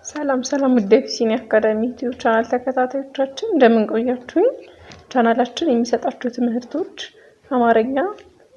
ሰላም ሰላም ውድ የፊሲኒ አካዳሚ ዩቲዩብ ቻናል ተከታታዮቻችን እንደምን ቆያችሁኝ? ቻናላችን የሚሰጣችሁ ትምህርቶች አማርኛ፣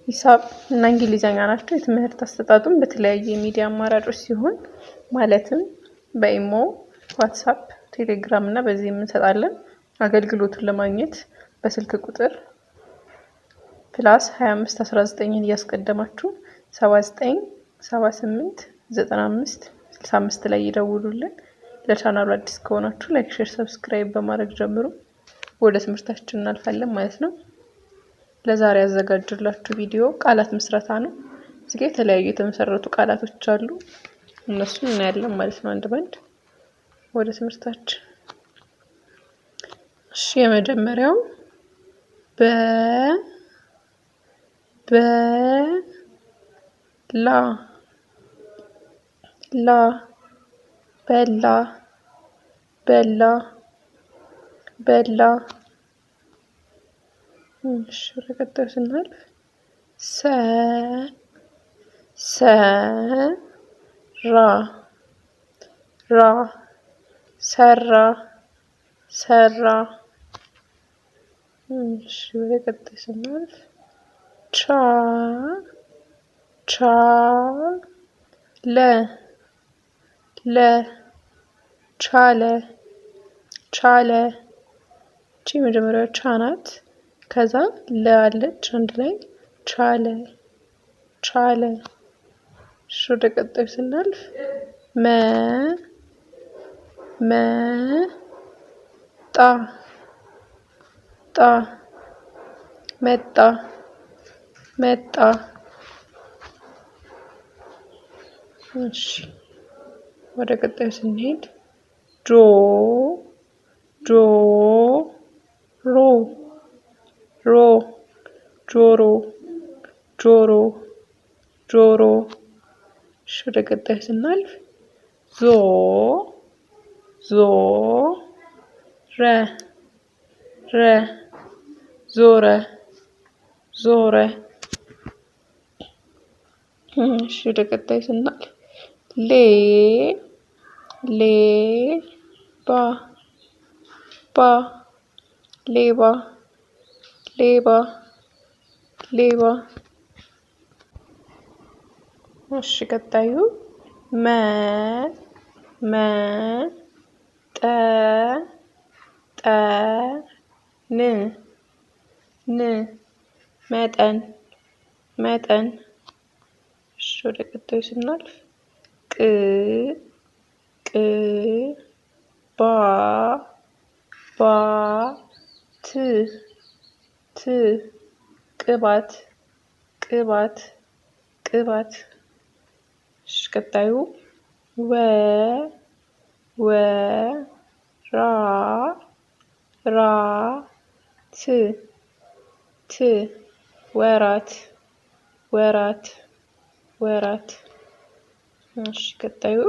ሂሳብ እና እንግሊዘኛ ናቸው። የትምህርት አሰጣጡም በተለያዩ የሚዲያ አማራጮች ሲሆን ማለትም በኢሞ፣ ዋትስአፕ፣ ቴሌግራም እና በዚህ እንሰጣለን። አገልግሎቱን ለማግኘት በስልክ ቁጥር +25 19 እያስቀደማችሁ 79 78 95 65 ላይ ይደውሉልን። ለቻናሉ አዲስ ከሆናችሁ ላይክ፣ ሼር፣ ሰብስክራይብ በማድረግ ጀምሩ። ወደ ትምህርታችን እናልፋለን ማለት ነው። ለዛሬ ያዘጋጀላችሁ ቪዲዮ ቃላት ምስረታ ነው። እዚህ ጋር የተለያዩ የተመሰረቱ ቃላቶች አሉ። እነሱን እናያለን ማለት ነው አንድ ባንድ። ወደ ትምህርታችን እሺ፣ የመጀመሪያው ላ በላ በላ በላ። እሺ፣ ወደ ቀጣዩ ስናልፍ ራ ሰራ ሰራ። እሺ፣ ወደ ቀጣዩ ስናልፍ ቻለ ቻለ። እቺ መጀመሪያው ቻ ናት። ከዛ ለ አለች አንድ ላይ ቻለ ቻለ። እሺ፣ ወደ ቀጣዩ ስናልፍ መጣ መጣ። እሺ፣ ወደ ቀጣዩ ስንሄድ ጆሮ እሺ፣ ወደ ቀጣዩ ስናልፍ ዞረ። እሺ፣ ወደ ቀጣዩ ስናልፍ ሌባ። እሺ፣ ቀጣዩ መጠን። እሺ፣ ወደ ቀጣዩ ስናልፍ ቅባት። እሺ፣ ቀጣዩ ወራት። እሺ፣ ቀጣዩ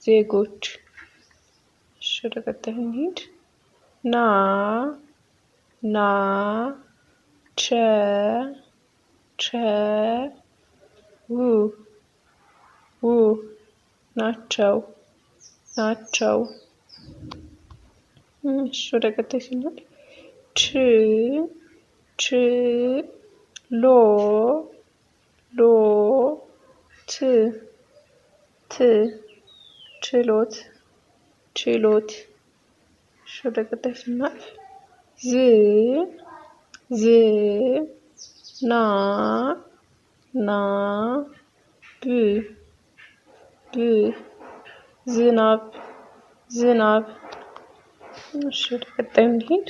ዜጎች። እሺ፣ ወደ ቀጣዩ እንሂድ። ናቸው። እሺ፣ ወደ ቀጣዩ ስናልፍ ችሎት። እሺ፣ ወደ ቀጣዩ ስናልፍ ዝናብ። እሺ፣ ወደ ቀጣዩ እንሂድ።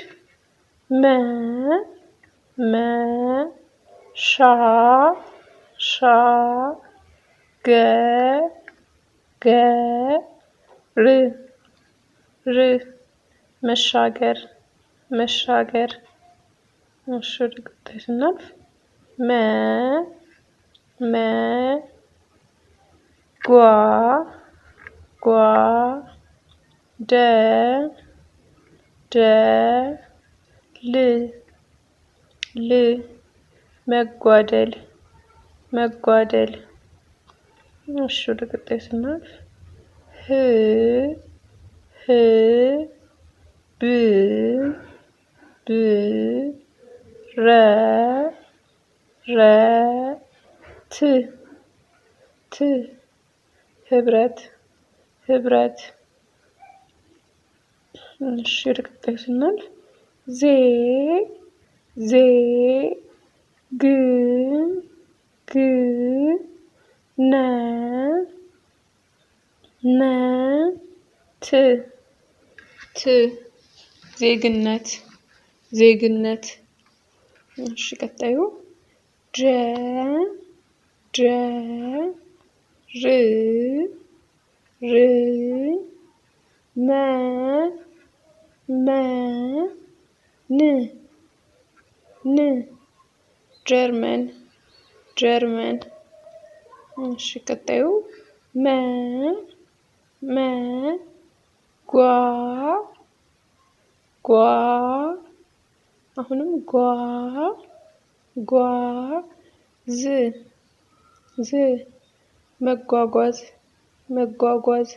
መሻገር። እሺ፣ ወደ ቀጣዩ ስናልፍ ል መጓደል መጓደል። እሺ ወደ ቀጣይ ስናልፍ ብ ት ህብረት ህብረት። እሺ ወደ ቀጣይ ስናልፍ ግ ነ ት ዜግነት ዜግነት። እሺ ቀጣዩ ር ን ጀርመን ጀርመን። እሺ ቀጣዩ ጓ አሁንም ዝ መጓጓዝ መጓጓዝ።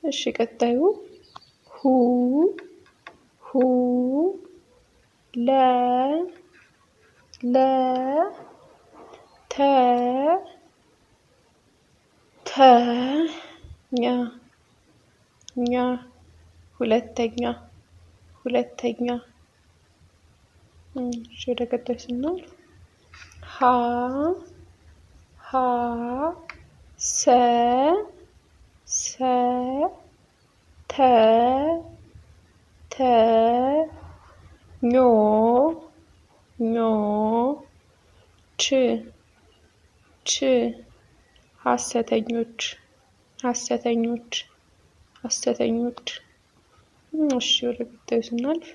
እሺ ቀጣዩ ለ ኛ ሁለተኛ እሺ ወደ ቀጣይ ስናልፍ ኞ ች ሐሰተኞች እሺ ወደ ቀጣዩ ስናልፍ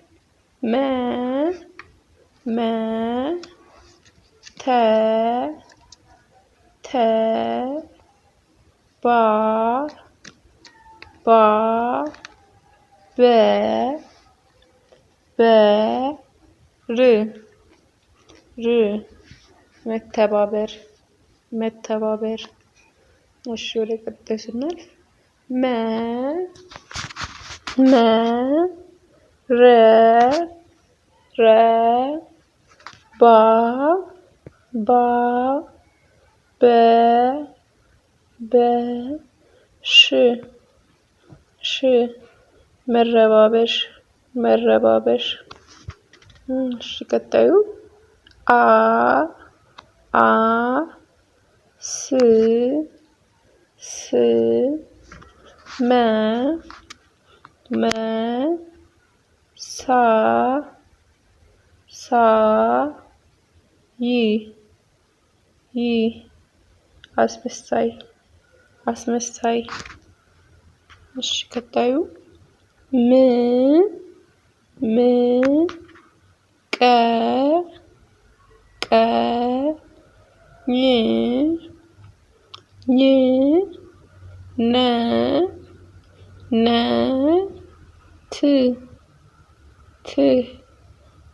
መተባበር መተባበር። እሺ ወደ ቀጣይ ስናልፍ መረባበሽ መረባበሽ። እሺ ቀጣዩ አስመሳይ። እሺ ቀጣዩ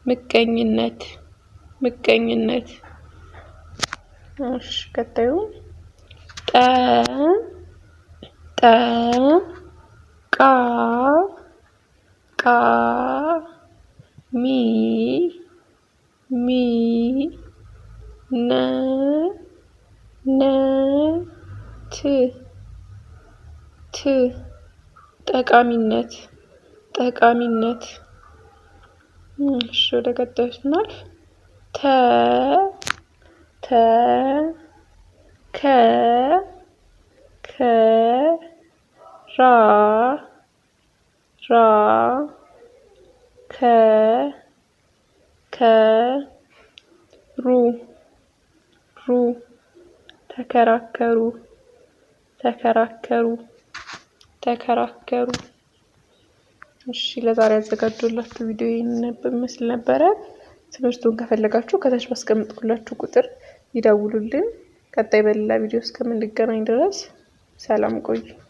ምቀኝነት ምቀኝነት። እሺ ቀጣዩ ሚ ት ጠቃሚነት ጠቃሚነት። እሺ ወደ ቀጣዩ ስናልፍ ሩ ተከራከሩ። እሺ ለዛሬ ያዘጋጀሁላችሁ ቪዲዮ ይሄንን ይመስል ነበረ። ትምህርቱን ከፈለጋችሁ ከታች ባስቀምጥኩላችሁ ቁጥር ይደውሉልን። ቀጣይ በሌላ ቪዲዮ እስከምንገናኝ ድረስ ሰላም ቆዩ።